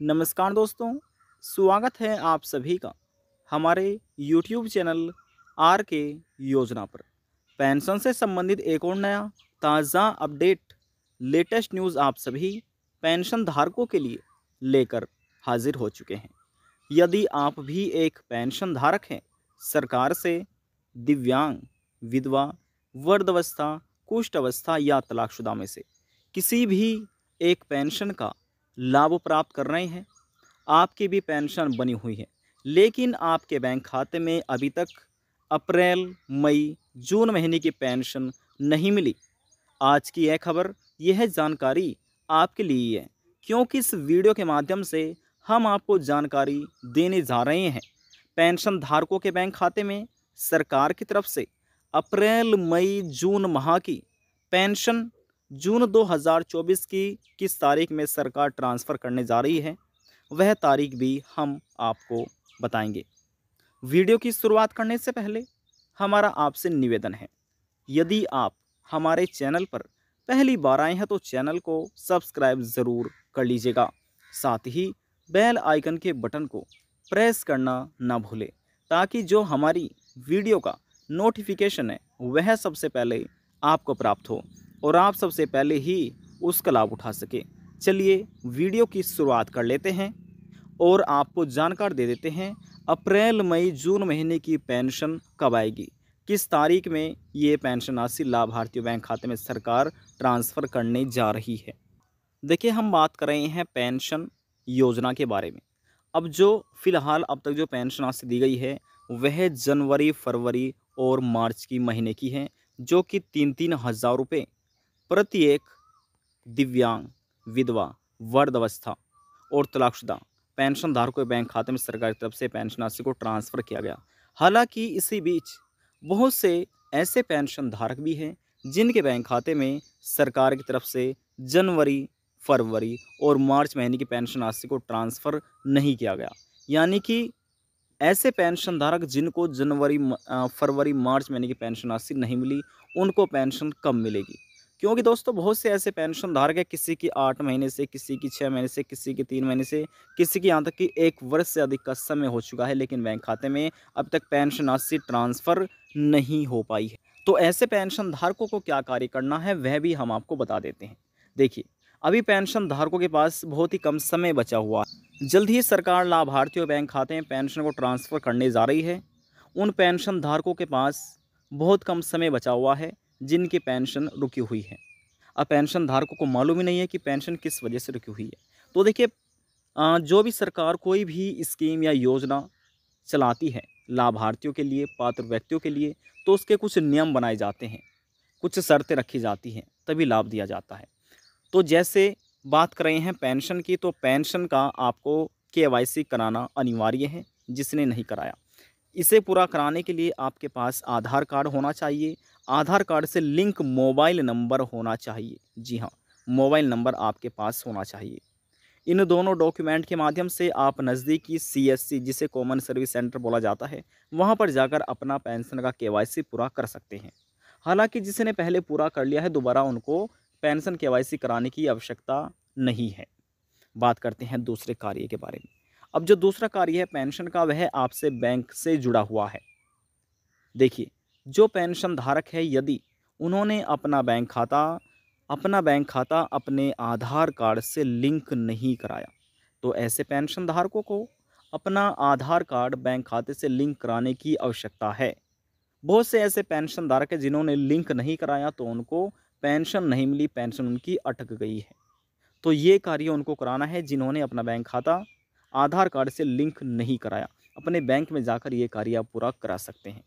नमस्कार दोस्तों, स्वागत है आप सभी का हमारे YouTube चैनल आर के योजना पर। पेंशन से संबंधित एक और नया ताज़ा अपडेट, लेटेस्ट न्यूज़ आप सभी पेंशन धारकों के लिए लेकर हाजिर हो चुके हैं। यदि आप भी एक पेंशन धारक हैं, सरकार से दिव्यांग, विधवा, वृद्धावस्था, कुष्ठ अवस्था या तलाकशुदा में से किसी भी एक पेंशन का लाभ प्राप्त कर रहे हैं, आपकी भी पेंशन बनी हुई है, लेकिन आपके बैंक खाते में अभी तक अप्रैल, मई, जून महीने की पेंशन नहीं मिली। आज की यह खबर, यह जानकारी आपके लिए है, क्योंकि इस वीडियो के माध्यम से हम आपको जानकारी देने जा रहे हैं। पेंशन धारकों के बैंक खाते में सरकार की तरफ से अप्रैल, मई, जून माह की पेंशन जून 2024 की किस तारीख में सरकार ट्रांसफ़र करने जा रही है, वह तारीख भी हम आपको बताएंगे। वीडियो की शुरुआत करने से पहले हमारा आपसे निवेदन है, यदि आप हमारे चैनल पर पहली बार आए हैं तो चैनल को सब्सक्राइब ज़रूर कर लीजिएगा। साथ ही बेल आइकन के बटन को प्रेस करना ना भूलें, ताकि जो हमारी वीडियो का नोटिफिकेशन है वह सबसे पहले आपको प्राप्त हो और आप सबसे पहले ही उसका लाभ उठा सके। चलिए वीडियो की शुरुआत कर लेते हैं और आपको जानकार दे देते हैं अप्रैल, मई, जून महीने की पेंशन कब आएगी, किस तारीख में ये पेंशन राशि लाभार्थियों बैंक खाते में सरकार ट्रांसफ़र करने जा रही है। देखिए, हम बात कर रहे हैं पेंशन योजना के बारे में। अब जो फ़िलहाल अब तक जो पेंशन राशि दी गई है वह जनवरी, फरवरी और मार्च की महीने की है, जो कि 3-3 हज़ार रुपये प्रत्येक दिव्यांग, विधवा, वृद्धावस्था और तलाकशुदा पेंशन धारकों के बैंक खाते में सरकार की तरफ से पेंशन राशि को ट्रांसफ़र किया गया। हालांकि इसी बीच बहुत से ऐसे पेंशन धारक भी हैं जिनके बैंक खाते में सरकार की तरफ से जनवरी, फरवरी और मार्च महीने की पेंशन राशि को ट्रांसफ़र नहीं किया गया। यानी कि ऐसे पेंशन धारक जिनको जनवरी, फरवरी, मार्च महीने की पेंशन राशि नहीं मिली, उनको पेंशन कब मिलेगी? क्योंकि दोस्तों बहुत से ऐसे पेंशन धारक हैं, किसी की 8 महीने से, किसी की 6 महीने से, किसी की 3 महीने से, किसी की यहाँ तक कि 1 वर्ष से अधिक का समय हो चुका है, लेकिन बैंक खाते में अब तक पेंशन राशि ट्रांसफ़र नहीं हो पाई है। तो ऐसे पेंशन धारकों को क्या कार्य करना है वह भी हम आपको बता देते हैं। देखिए, अभी पेंशन धारकों के पास बहुत ही कम समय बचा हुआ है। जल्द ही सरकार लाभार्थियों बैंक खाते में पेंशन को ट्रांसफ़र करने जा रही है। उन पेंशन धारकों के पास बहुत कम समय बचा हुआ है जिनकी पेंशन रुकी हुई है। अब पेंशन धारकों को मालूम ही नहीं है कि पेंशन किस वजह से रुकी हुई है। तो देखिए, जो भी सरकार कोई भी स्कीम या योजना चलाती है लाभार्थियों के लिए, पात्र व्यक्तियों के लिए, तो उसके कुछ नियम बनाए जाते हैं, कुछ शर्तें रखी जाती हैं, तभी लाभ दिया जाता है। तो जैसे बात कर रहे हैं पेंशन की, तो पेंशन का आपको केवाईसी कराना अनिवार्य है, जिसने नहीं कराया। इसे पूरा कराने के लिए आपके पास आधार कार्ड होना चाहिए। आधार कार्ड से लिंक मोबाइल नंबर होना चाहिए। जी हाँ, मोबाइल नंबर आपके पास होना चाहिए। इन दोनों डॉक्यूमेंट के माध्यम से आप नज़दीकी सीएससी, जिसे कॉमन सर्विस सेंटर बोला जाता है, वहाँ पर जाकर अपना पेंशन का केवाईसी पूरा कर सकते हैं। हालांकि जिसने पहले पूरा कर लिया है, दोबारा उनको पेंशन केवाईसी कराने की आवश्यकता नहीं है। बात करते हैं दूसरे कार्य के बारे में। अब जो दूसरा कार्य है पेंशन का, वह आपसे बैंक से जुड़ा हुआ है। देखिए, जो पेंशन धारक है, यदि उन्होंने अपना बैंक खाता अपने आधार कार्ड से लिंक नहीं कराया, तो ऐसे पेंशन धारकों को अपना आधार कार्ड बैंक खाते से लिंक कराने की आवश्यकता है। बहुत से ऐसे पेंशन धारक हैं जिन्होंने लिंक नहीं कराया, तो उनको पेंशन नहीं मिली, पेंशन उनकी अटक गई है। तो ये कार्य उनको कराना है जिन्होंने अपना बैंक खाता आधार कार्ड से लिंक नहीं कराया। अपने बैंक में जाकर ये कार्य आप पूरा करा सकते हैं।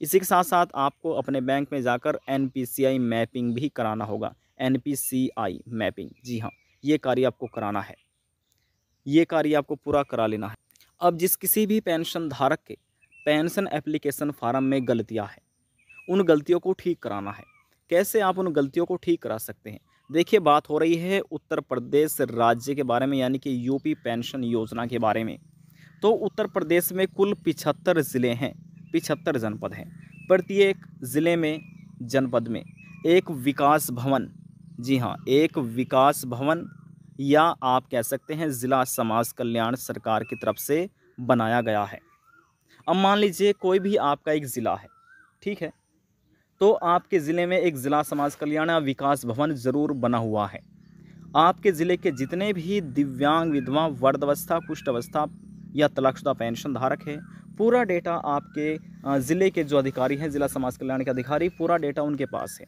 इसी के साथ साथ आपको अपने बैंक में जाकर एनपीसीआई मैपिंग भी कराना होगा। एनपीसीआई मैपिंग, जी हाँ, ये कार्य आपको कराना है। ये कार्य आपको पूरा करा लेना है। अब जिस किसी भी पेंशन धारक के पेंशन एप्लीकेशन फार्म में गलतियाँ हैं, उन गलतियों को ठीक कराना है। कैसे आप उन गलतियों को ठीक करा सकते हैं? देखिए, बात हो रही है उत्तर प्रदेश राज्य के बारे में, यानी कि यूपी पेंशन योजना के बारे में। तो उत्तर प्रदेश में कुल 75 ज़िले हैं, 75 जनपद हैं। प्रत्येक ज़िले में, जनपद में एक विकास भवन, जी हाँ, एक विकास भवन या आप कह सकते हैं ज़िला समाज कल्याण सरकार की तरफ से बनाया गया है। अब मान लीजिए कोई भी आपका एक ज़िला है, ठीक है? तो आपके ज़िले में एक ज़िला समाज कल्याण या विकास भवन ज़रूर बना हुआ है। आपके ज़िले के जितने भी दिव्यांग, विधवा, वृद्धावस्था, कुष्ठ अवस्था या तलाकशुदा पेंशन धारक है, पूरा डेटा आपके ज़िले के जो अधिकारी हैं, ज़िला समाज कल्याण के अधिकारी, पूरा डेटा उनके पास है।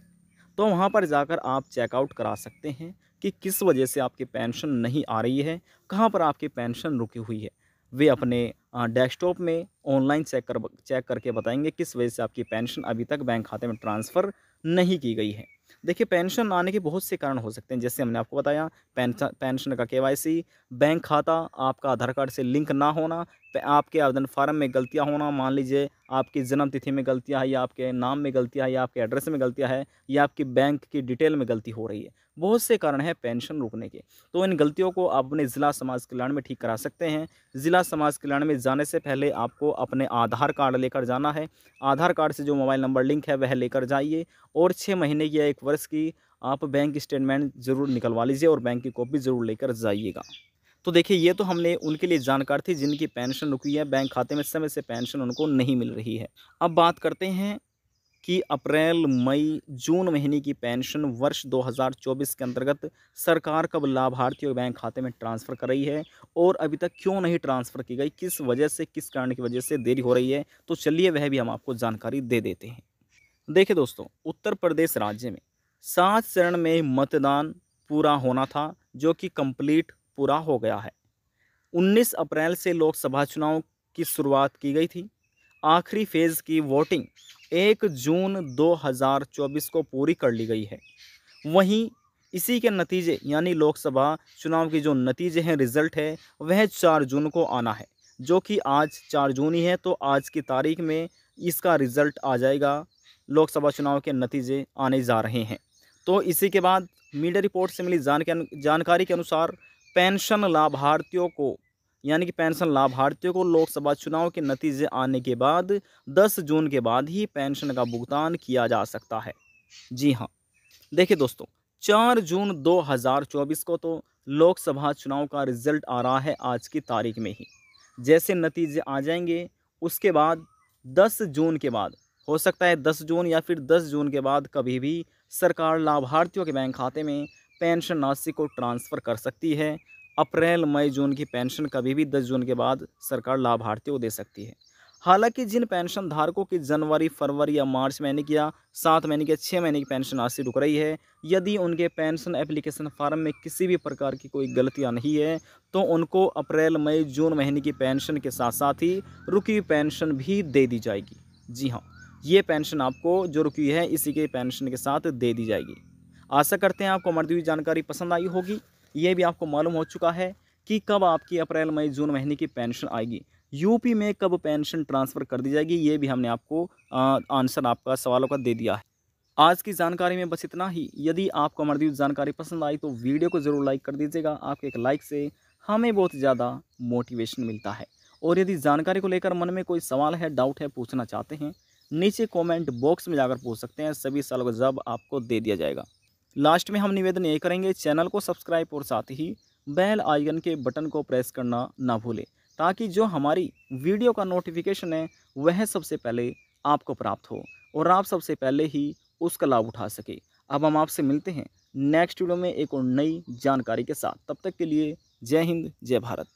तो वहाँ पर जाकर आप चेकआउट करा सकते हैं कि किस वजह से आपकी पेंशन नहीं आ रही है, कहाँ पर आपकी पेंशन रुकी हुई है। वे अपने डेस्कटॉप में ऑनलाइन चेक करके बताएंगे किस वजह से आपकी पेंशन अभी तक बैंक खाते में ट्रांसफ़र नहीं की गई है। देखिए, पेंशन आने के बहुत से कारण हो सकते हैं, जैसे हमने आपको बताया पेंशन का केवाईसी, बैंक खाता, आपका आधार कार्ड से लिंक ना होना, आपके आवेदन फार्म में गलतियाँ होना, मान लीजिए आपकी जन्म तिथि में गलतियाँ है, या आपके नाम में गलतियाँ है, या आपके एड्रेस में गलतियाँ है, या आपकी बैंक की डिटेल में गलती हो रही है। बहुत से कारण हैं पेंशन रुकने के। तो इन गलतियों को आप अपने ज़िला समाज कल्याण में ठीक करा सकते हैं। ज़िला समाज कल्याण में जाने से पहले आपको अपने आधार कार्ड लेकर जाना है। आधार कार्ड से जो मोबाइल नंबर लिंक है वह लेकर जाइए, और 6 महीने की या 1 वर्ष की आप बैंक स्टेटमेंट ज़रूर निकलवा लीजिए, और बैंक की कॉपी ज़रूर लेकर जाइएगा। तो देखिए, ये तो हमने उनके लिए जानकारी थी जिनकी पेंशन रुकी है, बैंक खाते में समय से पेंशन उनको नहीं मिल रही है। अब बात करते हैं कि अप्रैल, मई, जून महीने की पेंशन वर्ष 2024 के अंतर्गत सरकार कब लाभार्थियों के बैंक खाते में ट्रांसफ़र कर रही है, और अभी तक क्यों नहीं ट्रांसफ़र की गई, किस वजह से, किस कारण की वजह से देरी हो रही है। तो चलिए वह भी हम आपको जानकारी दे देते हैं। देखिए दोस्तों, उत्तर प्रदेश राज्य में 7 चरण में मतदान पूरा होना था, जो कि कंप्लीट पूरा हो गया है। 19 अप्रैल से लोकसभा चुनाव की शुरुआत की गई थी। आखिरी फेज़ की वोटिंग 1 जून 2024 को पूरी कर ली गई है। वहीं इसी के नतीजे, यानी लोकसभा चुनाव के जो नतीजे हैं, रिज़ल्ट है, वह 4 जून को आना है, जो कि आज 4 जून ही है। तो आज की तारीख में इसका रिज़ल्ट आ जाएगा। लोकसभा चुनाव के नतीजे आने जा रहे हैं। तो इसी के बाद मीडिया रिपोर्ट से मिली जानकारी के अनुसार पेंशन लाभार्थियों को, यानी कि पेंशन लाभार्थियों को लोकसभा चुनाव के नतीजे आने के बाद 10 जून के बाद ही पेंशन का भुगतान किया जा सकता है। जी हाँ, देखिए दोस्तों, 4 जून 2024 को तो लोकसभा चुनाव का रिजल्ट आ रहा है आज की तारीख में ही। जैसे नतीजे आ जाएंगे, उसके बाद 10 जून के बाद, हो सकता है 10 जून या फिर 10 जून के बाद कभी भी सरकार लाभार्थियों के बैंक खाते में पेंशन राशि को ट्रांसफ़र कर सकती है। अप्रैल, मई, जून की पेंशन कभी भी 10 जून के बाद सरकार लाभार्थियों को दे सकती है। हालांकि जिन पेंशन धारकों की जनवरी, फरवरी या मार्च महीने की या 7 महीने की या 6 महीने की पेंशन राशि रुक रही है, यदि उनके पेंशन एप्लीकेशन फार्म में किसी भी प्रकार की कोई गलतियां नहीं है, तो उनको अप्रैल, मई, जून महीने की पेंशन के साथ साथ ही रुकी हुई पेंशन भी दे दी जाएगी। जी हाँ, ये पेंशन आपको जो रुकी है इसी के पेंशन के साथ दे दी जाएगी। आशा करते हैं आपको हमारी दी हुई जानकारी पसंद आई होगी। ये भी आपको मालूम हो चुका है कि कब आपकी अप्रैल, मई, जून महीने की पेंशन आएगी। यूपी में कब पेंशन ट्रांसफ़र कर दी जाएगी, ये भी हमने आपको आंसर आपका सवालों का दे दिया है। आज की जानकारी में बस इतना ही। यदि आपको हमारी दी हुई जानकारी पसंद आई तो वीडियो को ज़रूर लाइक कर दीजिएगा। आपके एक लाइक से हमें बहुत ज़्यादा मोटिवेशन मिलता है। और यदि जानकारी को लेकर मन में कोई सवाल है, डाउट है, पूछना चाहते हैं, नीचे कमेंट बॉक्स में जाकर पूछ सकते हैं। सभी सवालों का जवाब आपको दे दिया जाएगा। लास्ट में हम निवेदन यही करेंगे, चैनल को सब्सक्राइब और साथ ही बेल आइकन के बटन को प्रेस करना ना भूलें, ताकि जो हमारी वीडियो का नोटिफिकेशन है वह सबसे पहले आपको प्राप्त हो और आप सबसे पहले ही उसका लाभ उठा सके। अब हम आपसे मिलते हैं नेक्स्ट वीडियो में एक और नई जानकारी के साथ। तब तक के लिए जय हिंद, जय भारत।